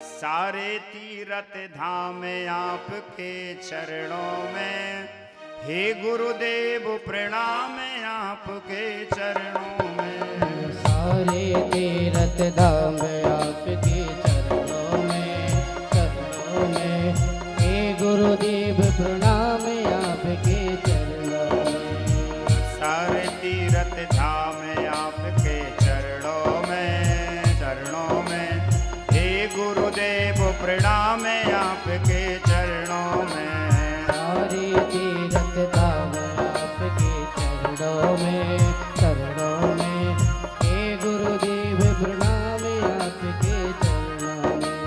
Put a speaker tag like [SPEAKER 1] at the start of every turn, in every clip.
[SPEAKER 1] सारे तीरथ धाम आपके चरणों में, हे गुरुदेव प्रणाम आपके चरणों में।
[SPEAKER 2] सारे तीरथ धाम आपके चरणों में, हे गुरुदेव प्रणाम आपके चरणों में।
[SPEAKER 1] सारे तीरथ धाम आपके चरणों में, हे गुरुदेव प्रणाम आपके चरणों में।
[SPEAKER 2] सारे तीरथ धाम आपके चरणों में, हे गुरुदेव प्रणाम आपके चरणों में।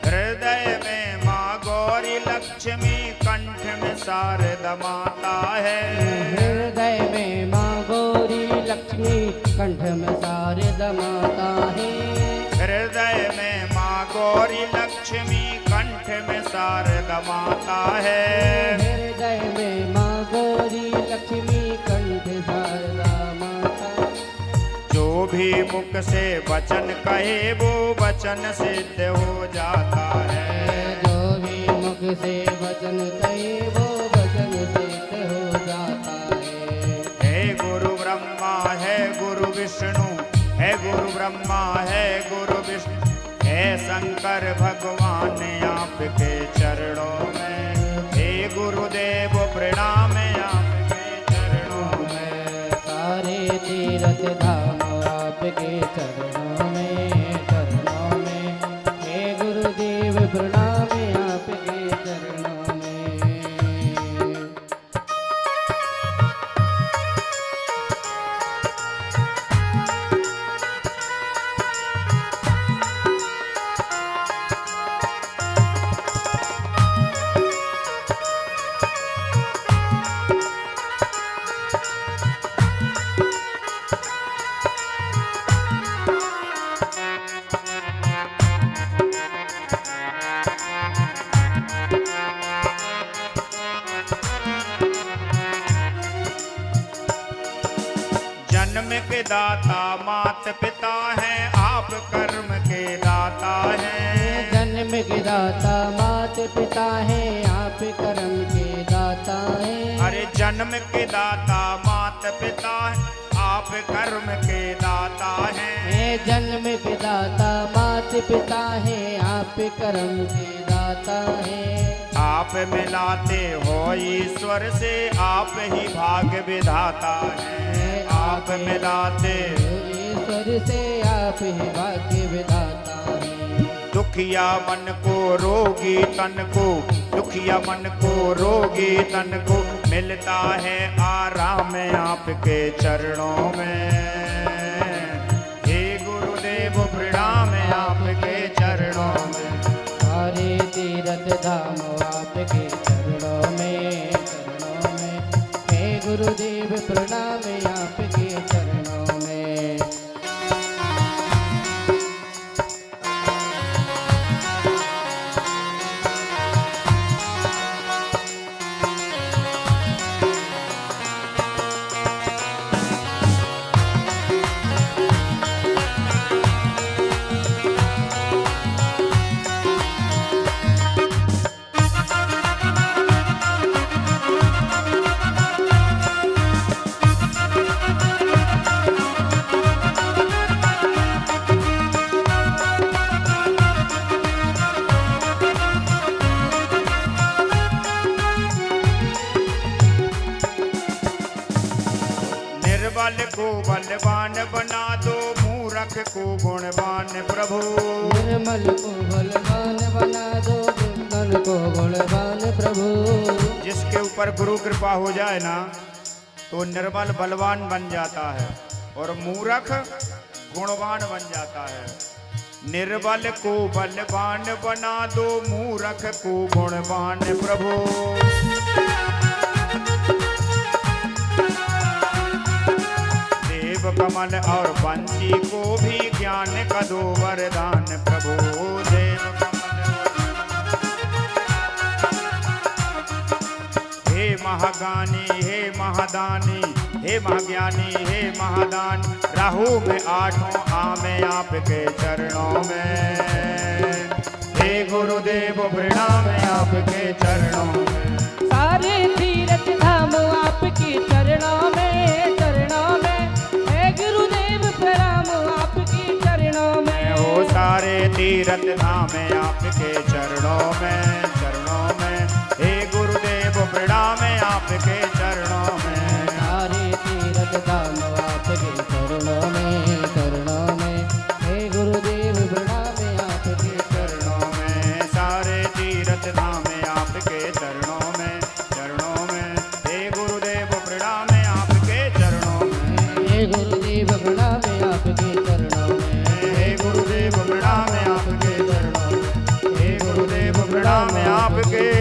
[SPEAKER 1] हृदय में माँ गौरी लक्ष्मी, कंठ में शारदा माता है।
[SPEAKER 2] हृदय में माँ गौरी लक्ष्मी, कंठ में शारदा माता है।
[SPEAKER 1] हृदय में माँ गौरी लक्ष्मी, कंठ में शारदा माता है।
[SPEAKER 2] हृदय में माँ गौरी लक्ष्मी, कंठ शारदा माता।
[SPEAKER 1] जो भी मुख से वचन कहे वो वचन सिद्ध हो जाता है।
[SPEAKER 2] जो भी मुख से वचन कहे वो वचन सिद्ध हो जाता है।
[SPEAKER 1] हे गुरु ब्रह्मा है गुरु विष्णु, है गुरु ब्रह्मा है गुरु विष्णु, है शंकर भगवान आपके चरणों में। हे गुरुदेव प्रणाम आपके चरणों में।
[SPEAKER 2] सारे तीरथ धाम आपके चरणों में, हे गुरुदेव प्रणाम आपके चरणों में।
[SPEAKER 1] जन्म के दाता मात पिता हैं, आप कर्म के दाता हैं।
[SPEAKER 2] जन्म के दाता मात पिता है, आप कर्म के दाता है।
[SPEAKER 1] अरे जन्म के दाता मात पिता हैं, आप कर्म के दाता हैं।
[SPEAKER 2] जन्म के दाता मात पिता है, आप कर्म के दाता है।
[SPEAKER 1] आप मिलाते हो ईश्वर से, आप ही भाग्य विधाता हैं। आप मिलाते
[SPEAKER 2] ईश्वर से, आप ही भाग्य विधाता है।
[SPEAKER 1] दुखिया मन को रोगी तन को, दुखिया मन को रोगी तन को, मिलता है आराम आपके चरणों में। हे गुरुदेव प्रणाम आपके चरणों में।
[SPEAKER 2] सारे तीरथ धाम आपके चरणों में, हे गुरुदेव प्रणाम आपके चरणों में।
[SPEAKER 1] निर्बल को बलवान बना दो, मूर्ख को गुणवान प्रभु।
[SPEAKER 2] निर्मल को बलवान बना दो, निर्मल को गुणवान प्रभु।
[SPEAKER 1] जिसके ऊपर गुरु कृपा हो जाए ना, तो निर्बल बलवान बन जाता है और मूर्ख गुणवान बन जाता है। निर्बल को बलवान बना दो, मूर्ख को गुणवान प्रभु। देव कमल और बंसी को भी ज्ञान का दो वरदान प्रभु। देव कमल हे महागानी, हे महादानी, हे महाज्ञानी, हे महादान, राहु में आठों आमे आपके चरणों में। हे गुरुदेव प्रणाम आपके चरणों में।
[SPEAKER 2] सारे तीर्थ धाम आपके चरणों में, चरणों में। हे गुरुदेव प्रणाम आपके चरणों में।
[SPEAKER 1] ओ सारे तीर्थ धाम आपके चरणों में, चरणों में। हे गुरुदेव प्रणाम आपके चरणों में।
[SPEAKER 2] सारे तीर्थ धाम आपके चरणों में, चरणों में। हे गुरुदेव प्रणाम आपके
[SPEAKER 1] चरणों में। सारे तीर्थ धाम आपके चरणों में, चरणों में। हे गुरुदेव प्रणाम आपके चरणों में।
[SPEAKER 2] हे गुरुदेव प्रणाम आपके चरणों में।
[SPEAKER 1] हे गुरुदेव प्रणाम आपके चरणों में। हे गुरुदेव प्रणाम आपके